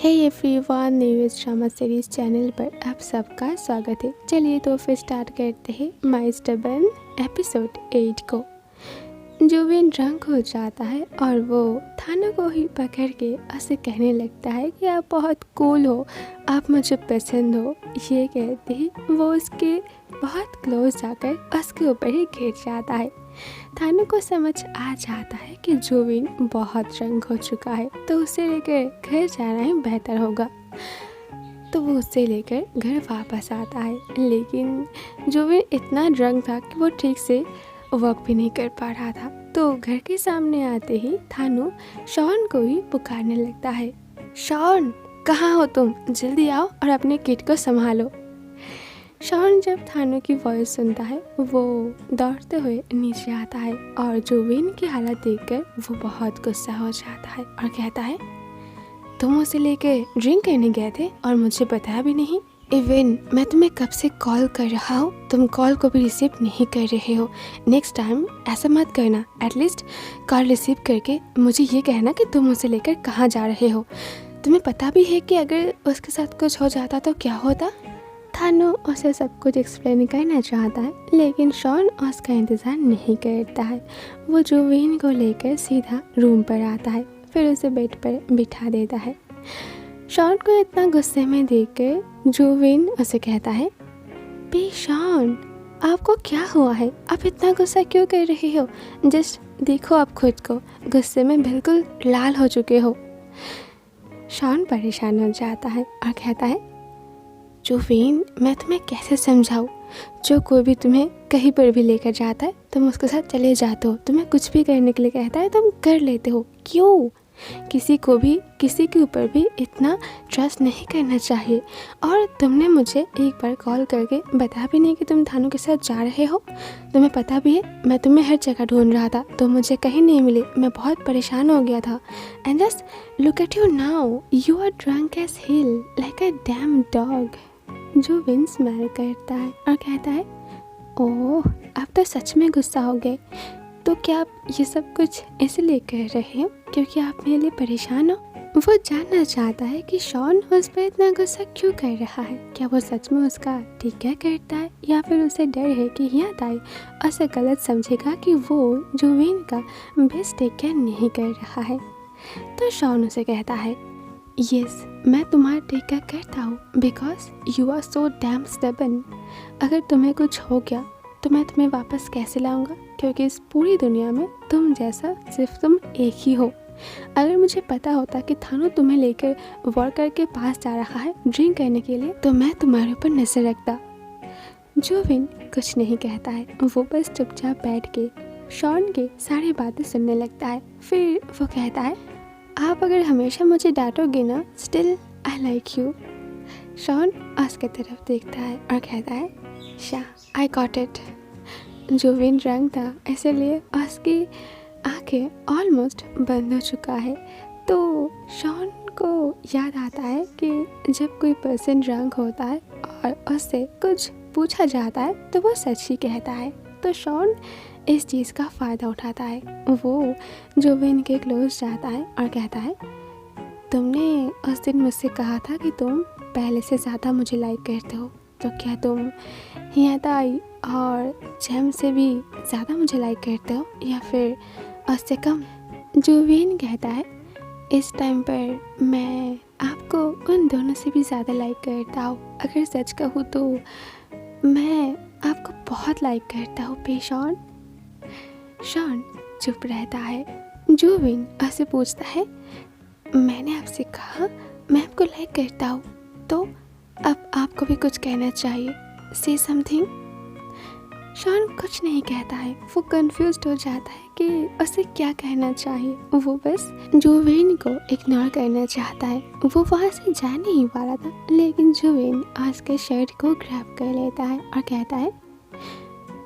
हे everyone, news drama series channel पर आप सबका स्वागत है। चलिए तो फिर स्टार्ट करते हैं माय स्टबर्न एपिसोड 8 को। जुबिन ड्रंक हो जाता है और वो थानू को ही पकड़ के उसे कहने लगता है कि आप बहुत कूल हो, आप मुझे पसंद हो। ये कहते ही वो उसके बहुत क्लोज जाकर उसके ऊपर ही गिर जाता है। थानू को समझ आ जाता है कि जुबिन बहुत ड्रंक हो चुका है, तो उसे लेकर घर जाना ही बेहतर होगा। तो वो उसे लेकर घर वापस आता है, लेकिन जुबिन इतना ड्रंक था कि वो ठीक से वॉक भी नहीं कर पा रहा था। तो घर के सामने आते ही थानू शॉन को ही पुकारने लगता है। शॉन, कहाँ हो तुम? जल्दी आओ और अपने किड को संभालो। शॉन जब थानू की वॉइस सुनता है वो दौड़ते हुए नीचे आता है और जुबिन की हालत देखकर वो बहुत गुस्सा हो जाता है और कहता है, तुम उसे लेकर ड्रिंक करने गए थे और मुझे बताया भी नहीं। इवन मैं तुम्हें कब से कॉल कर रहा हूँ, तुम कॉल को भी रिसीव नहीं कर रहे हो। नेक्स्ट टाइम ऐसा मत करना। एटलीस्ट कॉल रिसीव करके मुझे ये कहना कि तुम उसे लेकर कहाँ जा रहे हो। तुम्हें पता भी है कि अगर उसके साथ कुछ हो जाता तो क्या होता। थानू उसे सब कुछ एक्सप्लेन करना चाहता है, लेकिन शॉन उसका इंतज़ार नहीं करता है। वो जुबिन को लेकर सीधा रूम पर आता है, फिर उसे बेड पर बिठा देता है। शॉन को इतना गुस्से में देखकर जुबिन उसे कहता है, बे शॉन, आपको क्या हुआ है? आप इतना गुस्सा क्यों कर रहे हो? जस्ट देखो आप खुद को, गुस्से में बिल्कुल लाल हो चुके हो। शॉन परेशान हो जाता है और कहता है, जुबिन, मैं तुम्हें कैसे समझाऊँ? जो कोई भी तुम्हें कहीं पर भी लेकर जाता है तुम उसके साथ चले जाते हो। तुम्हें कुछ भी करने के लिए कहता है तुम कर लेते हो। क्यों? किसी को भी किसी के ऊपर भी इतना ट्रस्ट नहीं करना चाहिए। और तुमने मुझे एक बार कॉल करके बता भी नहीं कि तुम थानू के साथ जा रहे हो। तुम्हें पता भी है मैं तुम्हें हर जगह ढूंढ रहा था, तो मुझे कहीं नहीं मिले। मैं बहुत परेशान हो गया था। And just look at you now, you are drunk as hell like a damn dog. Zubin smile करता है और कहता है, ओह, आप तो सच में गुस्सा हो गए। तो क्या आप ये सब कुछ इसलिए कर रहे हो क्योंकि आप मेरे लिए परेशान हो? वो जानना चाहता है कि शॉन उस पर इतना गुस्सा क्यों कर रहा है। क्या वो सच में उसका टीका करता है या फिर उसे डर है कि याद आए उसे गलत समझेगा कि वो जुबिन का बेस्ट टेक केयर नहीं कर रहा है। तो शॉन उसे कहता है, यस, मैं तुम्हारा टेक केयर करता हूँ because you are so damn stubborn. अगर तुम्हें कुछ हो गया तो मैं तुम्हें वापस कैसे लाऊंगा, क्योंकि इस पूरी दुनिया में तुम जैसा सिर्फ तुम एक ही हो। अगर मुझे पता होता कि थानू तुम्हें लेकर वर्कर के पास जा रहा है ड्रिंक करने के लिए तो मैं तुम्हारे ऊपर नजर रखता। जुबिन कुछ नहीं कहता है, वो बस चुपचाप बैठ के शॉन के सारी बातें सुनने लगता है। फिर वो कहता है, आप अगर हमेशा मुझे डांटोगे ना, still I like you. Shawn उसके तरफ देखता है और कहता है, Shah, I got it. Zubin drunk था, इसलिए उसकी आंखें ऑलमोस्ट बंद हो चुका है। तो शॉन को याद आता है कि जब कोई पर्सन ड्रंक होता है और उससे कुछ पूछा जाता है तो वो सच ही कहता है। तो शॉन इस चीज़ का फ़ायदा उठाता है। वो जुबिन के क्लोज जाता है और कहता है, तुमने उस दिन मुझसे कहा था कि तुम पहले से ज़्यादा मुझे लाइक करते हो, तो क्या तुम हियाताई और जैम से भी ज़्यादा मुझे लाइक करते हो या फिर उससे कम? जुबिन कहता है, इस टाइम पर मैं आपको उन दोनों से भी ज़्यादा लाइक करता हूँ। अगर सच कहूँ तो मैं आपको बहुत लाइक करता हूँ बे शॉन। शॉन चुप रहता है। जुबिन उससे पूछता है, मैंने आपसे कहा मैं आपको लाइक करता हूँ, तो अब आपको भी कुछ कहना चाहिए। से समथिंग। शॉन कुछ नहीं कहता है। वो कंफ्यूज्ड हो जाता है कि उसे क्या कहना चाहिए। वो बस जुबिन को इग्नोर करना चाहता है। वो वहाँ से जाने ही वाला था, लेकिन जुबिन उसके शर्ट को ग्रैब कर लेता है और कहता है,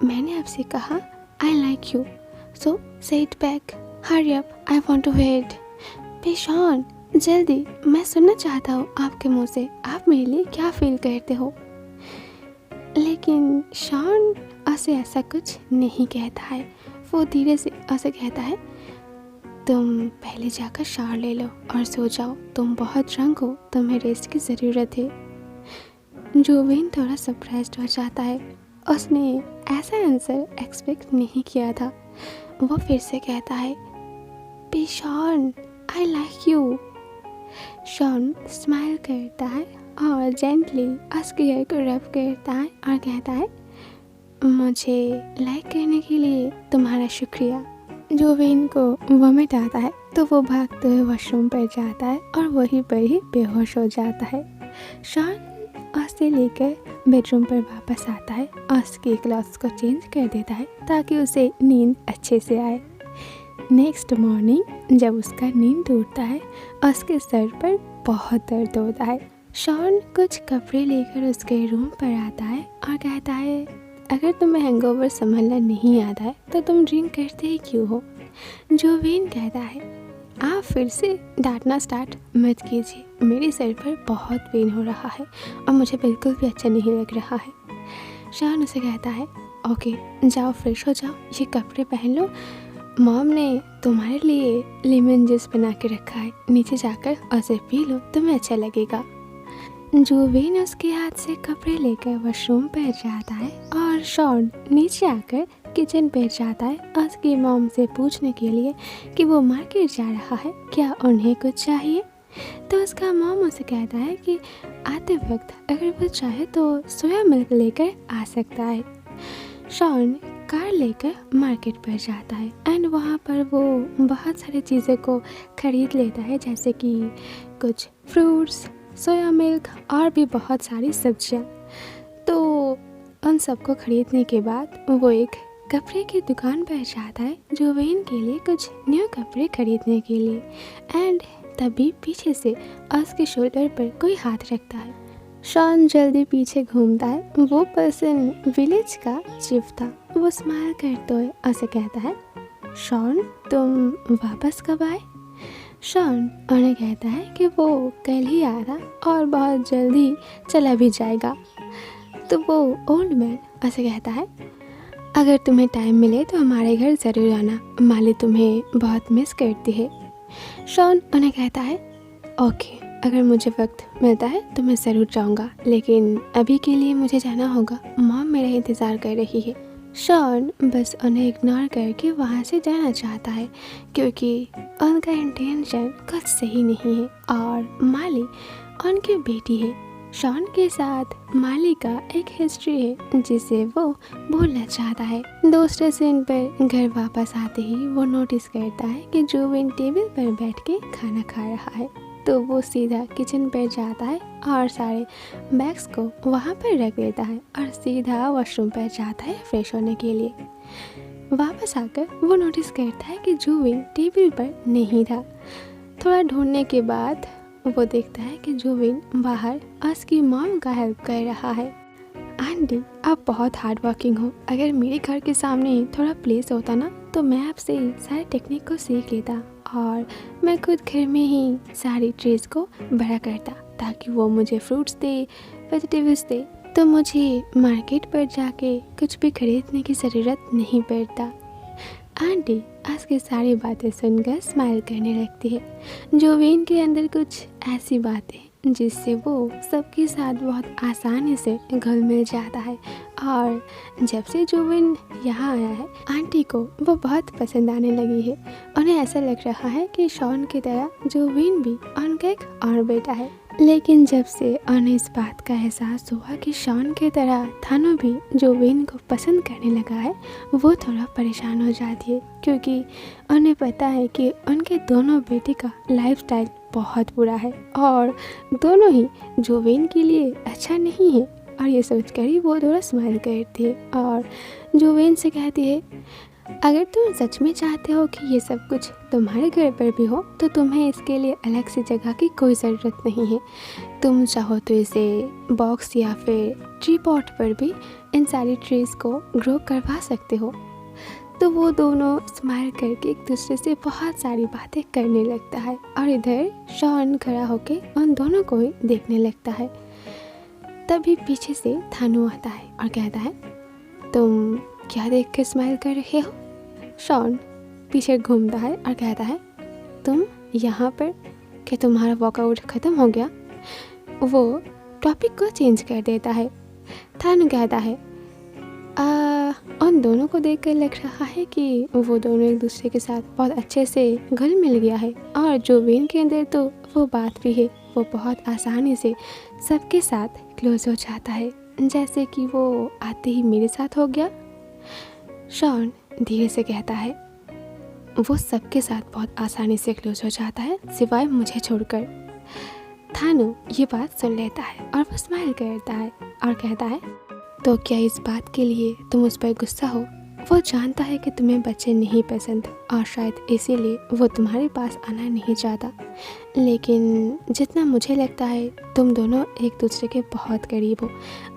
मैंने आपसे कहा आई like you, so say it back, hurry up, I want to wait. Bae Shawn, जल्दी, मैं सुनना चाहता हूँ आपके मुंह से आप मेरे लिए क्या फील करते हो। लेकिन शॉन उसे ऐसा कुछ नहीं कहता है। वो धीरे से उसे कहता है, तुम पहले जाकर शावर ले लो और सो जाओ, तुम बहुत ड्रंक हो, तुम्हें रेस्ट की ज़रूरत है। जोवेन थोड़ा सरप्राइज्ड हो जाता है, उसने ऐसा आंसर एक्सपेक्ट नहीं किया था। वो फिर से कहता है, बी Shawn, I like you. Shawn smile करता है और जेंटली उसके हेयर को रब करता है और कहता है, मुझे लाइक करने के लिए तुम्हारा शुक्रिया। जोवेन को वॉमिट आता है तो वो भागते हुए वॉशरूम पर जाता है और वहीं पर ही बेहोश हो जाता है। शॉन उसे लेकर बेडरूम पर वापस आता है और उसके क्लॉथ्स को चेंज कर देता है ताकि उसे नींद अच्छे से आए। नेक्स्ट मॉर्निंग जब उसका नींद टूटता है उसके सर पर बहुत दर्द होता है। शॉन कुछ कपड़े लेकर उसके रूम पर आता है और कहता है, अगर तुम्हें हैंगओवर संभालना नहीं आता है तो तुम ड्रिंक करते ही क्यों हो। जोवेन कहता है, आप फिर से डांटना स्टार्ट मत कीजिए, मेरे सर पर बहुत पेन हो रहा है और मुझे बिल्कुल भी अच्छा नहीं लग रहा है। शॉन उसे कहता है, ओके जाओ फ्रेश हो जाओ, ये कपड़े पहन लो, मॉम ने तुम्हारे लिए लेमन जूस बना के रखा है, नीचे जाकर उसे पी लो, तुम्हें अच्छा लगेगा। जोवेन उसके हाथ से कपड़े लेकर वॉशरूम पर जाता है और शॉन नीचे आकर किचन पर जाता है उसकी मॉम से पूछने के लिए कि वो मार्केट जा रहा है, क्या उन्हें कुछ चाहिए। तो उसका मॉम उसे कहता है कि आते वक्त अगर वो चाहे तो सोया मिल्क लेकर आ सकता है। शॉन कार लेकर मार्केट पर जाता है एंड वहाँ पर वो बहुत सारी चीज़ें को खरीद लेता है, जैसे कि कुछ फ्रूट्स, सोया मिल्क और भी बहुत सारी सब्जियाँ। तो उन सबको खरीदने के बाद वो एक कपड़े की दुकान पर जाता है जोवेन के लिए कुछ न्यू कपड़े खरीदने के लिए। एंड तभी पीछे से उसके शोल्डर पर कोई हाथ रखता है। शॉन जल्दी पीछे घूमता है, वो पर्सन विलेज का चीफ था। वो स्माइल करते हुए उसे कहता है, शॉन तुम वापस कब आए। शॉन उन्हें कहता है कि वो कल ही आया था और बहुत जल्दी चला भी जाएगा। तो वो ओल्ड मैन उसे कहता है, अगर तुम्हें टाइम मिले तो हमारे घर ज़रूर आना, माली तुम्हें बहुत मिस करती है। शॉन उन्हें कहता है, ओके अगर मुझे वक्त मिलता है तो मैं ज़रूर जाऊंगा, लेकिन अभी के लिए मुझे जाना होगा, मॉम मेरा इंतज़ार कर रही है। शॉन बस उन्हें इग्नोर करके वहाँ से जाना चाहता है क्योंकि उनका इंटेंशन कुछ सही नहीं है और माली उनकी बेटी है। शॉन के साथ माली का एक हिस्ट्री है जिसे वो भूलना चाहता है। दूसरे सीन पर घर वापस आते ही वो नोटिस करता है कि जोवेन टेबल पर बैठ के खाना खा रहा है। तो वो सीधा किचन पर जाता है और सारे बैग्स को वहाँ पर रख देता है और सीधा वॉशरूम पर जाता है फ्रेश होने के लिए। वापस आकर वो नोटिस करता है कि जोवेन टेबल पर नहीं था। थोड़ा ढूंढने के बाद वो देखता है कि जोवेन बाहर उसकी मॉम का हेल्प कर रहा है। आंटी आप बहुत हार्ड वर्किंग हो, अगर मेरे घर के सामने थोड़ा प्लेस होता ना तो मैं आपसे सारे टेक्निक को सीख लेता और मैं खुद घर में ही सारी ट्रीज को बड़ा करता ताकि वो मुझे फ्रूट्स दे, वेजिटेबल्स दे, तो मुझे मार्केट पर जाके कुछ भी खरीदने की ज़रूरत नहीं पड़ता। आंटी उसकी सारी बातें सुनकर स्माइल करने लगती है। जोवेन के अंदर कुछ ऐसी बातें जिससे वो सबके साथ बहुत आसानी से घुल मिल जाता है और जब से जोवेन यहाँ आया है आंटी को वो बहुत पसंद आने लगी है। उन्हें ऐसा लग रहा है कि शॉन की तरह जोवेन भी उनका एक और बेटा है। लेकिन जब से उन्हें इस बात का एहसास हुआ कि शॉन की तरह थानो भी जोवेन को पसंद करने लगा है, वो थोड़ा परेशान हो जाती है क्योंकि उन्हें पता है कि उनके दोनों बेटे का लाइफस्टाइल बहुत बुरा है और दोनों ही जोवेन के लिए अच्छा नहीं है। और ये सोचकर ही वो थोड़ा स्माइल करती है और जोवेन से कहती है, अगर तुम सच में चाहते हो कि ये सब कुछ तुम्हारे घर पर भी हो तो तुम्हें इसके लिए अलग से जगह की कोई ज़रूरत नहीं है। तुम चाहो तो इसे बॉक्स या फिर ट्री पॉट पर भी इन सारी ट्रीज़ को ग्रो करवा सकते हो। तो वो दोनों स्माइल करके एक दूसरे से बहुत सारी बातें करने लगता है और इधर शॉन खड़ा होके उन दोनों को ही देखने लगता है। तभी पीछे से थानू आता है और कहता है, तुम क्या देख के स्माइल कर रहे हो। शॉन पीछे घूमता है और कहता है, तुम यहाँ पर? क्या तुम्हारा वर्कआउट ख़त्म हो गया? वो टॉपिक को चेंज कर देता है। थानू कहता है उन दोनों को देखकर लग रहा है कि वो दोनों एक दूसरे के साथ बहुत अच्छे से घुल मिल गया है, और जोविन के अंदर तो वो बात भी है। वो बहुत आसानी से सबके साथ क्लोज हो जाता है, जैसे कि वो आते ही मेरे साथ हो गया। शॉन धीरे से कहता है वो सबके साथ बहुत आसानी से क्लोज हो जाता है सिवाय मुझे छोड़कर। थानू ये बात सुन लेता है और वो स्माइल करता है और कहता है तो क्या इस बात के लिए तुम उस पर गुस्सा हो? वो जानता है कि तुम्हें बच्चे नहीं पसंद और शायद इसीलिए वो तुम्हारे पास आना नहीं चाहता, लेकिन जितना मुझे लगता है तुम दोनों एक दूसरे के बहुत करीब हो।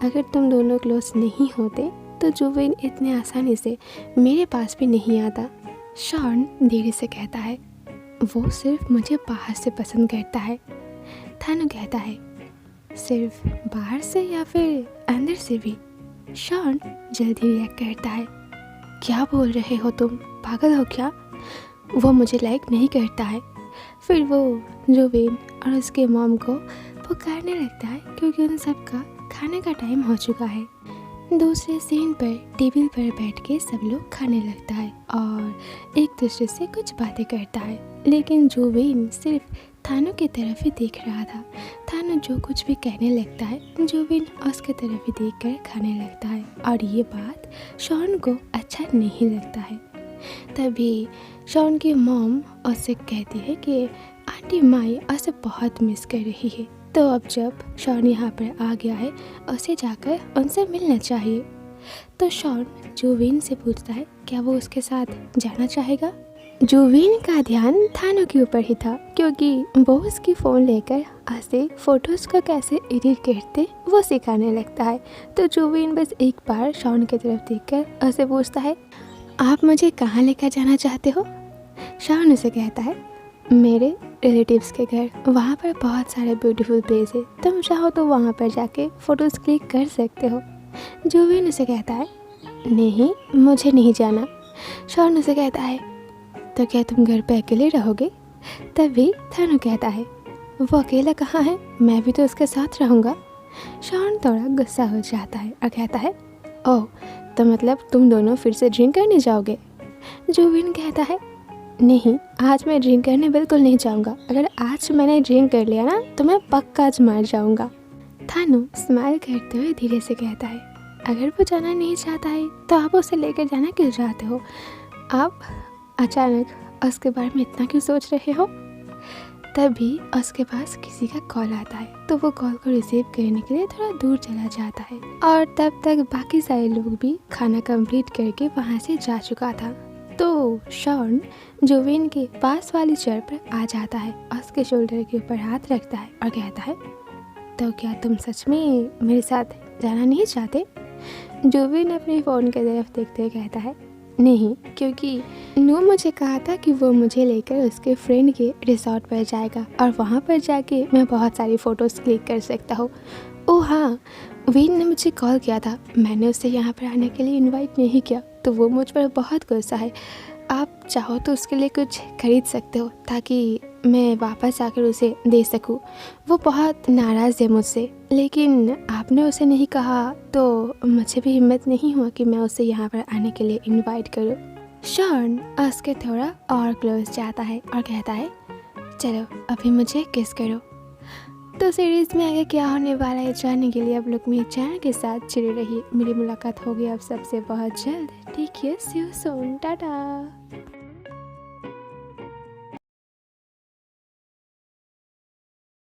अगर तुम दोनों क्लोज नहीं होते तो जोविन इतने आसानी से मेरे पास भी नहीं आता। शॉन धीरे से कहता है वो सिर्फ मुझे बाहर से पसंद करता है। थानू कहता है सिर्फ बाहर से या फिर अंदर से भी? शॉन जल्दी रिएक्ट करता है क्या बोल रहे हो तुम, पागल हो क्या? वो मुझे लाइक नहीं करता है। फिर वो जोविन और उसके मॉम को पुकारने लगता है क्योंकि उन सब का खाने का टाइम हो चुका है। दूसरे सीन पर टेबल पर बैठ के सब लोग खाने लगता है और एक दूसरे से कुछ बातें करता है, लेकिन जोविन सिर्फ थानू की तरफ ही देख रहा था। थानू जो कुछ भी कहने लगता है जोविन उसके तरफ ही देख कर खाने लगता है, और ये बात शॉन को अच्छा नहीं लगता है। तभी शॉन की मॉम उससे कहती है कि आंटी माई उसे बहुत मिस कर रही है, तो अब जब शॉन यहाँ पर आ गया है उसे जाकर उनसे मिलना चाहिए। तो शॉन जोविन से पूछता है क्या वो उसके साथ जाना चाहेगा। जोविन का ध्यान थानू के ऊपर ही था क्योंकि वो उसकी फ़ोन लेकर उसे फ़ोटोज़ को कैसे एडिट करते वो सिखाने लगता है। तो जोविन बस एक बार शॉन की तरफ देखकर उसे पूछता है आप मुझे कहाँ लेकर जाना चाहते हो? शॉन उसे कहता है मेरे रिलेटिव्स के घर, वहाँ पर बहुत सारे ब्यूटीफुल प्लेस है, तुम चाहो तो वहाँ पर जाके फ़ोटोज़ क्लिक कर सकते हो। जोविन उसे कहता है नहीं मुझे नहीं जाना। शॉन उसे कहता है तो क्या तुम घर पे अकेले रहोगे? तभी थानू कहता है वो अकेला कहाँ है, मैं भी तो उसके साथ रहूँगा। शॉन थोड़ा गुस्सा हो जाता है और कहता है ओह तो मतलब तुम दोनों फिर से ड्रिंक करने जाओगे? जोविन कहता है नहीं आज मैं ड्रिंक करने बिल्कुल नहीं जाऊँगा, अगर आज मैंने ड्रिंक कर लिया ना तो मैं पक्का आज मर जाऊँगा। थानू स्माइल करते हुए धीरे से कहता है अगर वो जाना नहीं चाहता है तो आप उसे लेकर जाना क्यों चाहते हो? आप अचानक उसके बारे में इतना क्यों सोच रहे हो? तभी उसके पास किसी का कॉल आता है, तो वो कॉल को रिसीव करने के लिए थोड़ा दूर चला जाता है, और तब तक बाकी सारे लोग भी खाना कंप्लीट करके वहाँ से जा चुका था। तो शॉन जोविन के पास वाली चेयर पर आ जाता है, उसके शोल्डर के ऊपर हाथ रखता है और कहता है तो क्या तुम सच में मेरे साथ जाना नहीं चाहते? जोविन अपने फ़ोन की तरफ देखते हुए कहता है नहीं, क्योंकि नू मुझे कहा था कि वो मुझे लेकर उसके फ्रेंड के रिसोर्ट पर जाएगा और वहाँ पर जाके मैं बहुत सारी फ़ोटोज़ क्लिक कर सकता हूँ। ओह हाँ, विन ने मुझे कॉल किया था, मैंने उसे यहाँ पर आने के लिए इनवाइट नहीं किया, तो वो मुझ पर बहुत गुस्सा है। आप चाहो तो उसके लिए कुछ खरीद सकते हो ताकि मैं वापस आकर उसे दे सकूं। वो बहुत नाराज़ है मुझसे, लेकिन आपने उसे नहीं कहा तो मुझे भी हिम्मत नहीं हुआ कि मैं उसे यहाँ पर आने के लिए इनवाइट करूं। शॉन उसके थोड़ा और क्लोज जाता है और कहता है चलो अभी मुझे किस करो। तो सीरीज़ में आगे क्या होने वाला है जानने के लिए आप लोग मेरे चैनल के साथ जुड़े रहिए। मेरी मुलाकात होगी आप सबसे बहुत जल्द। Take care, see you soon, Tata.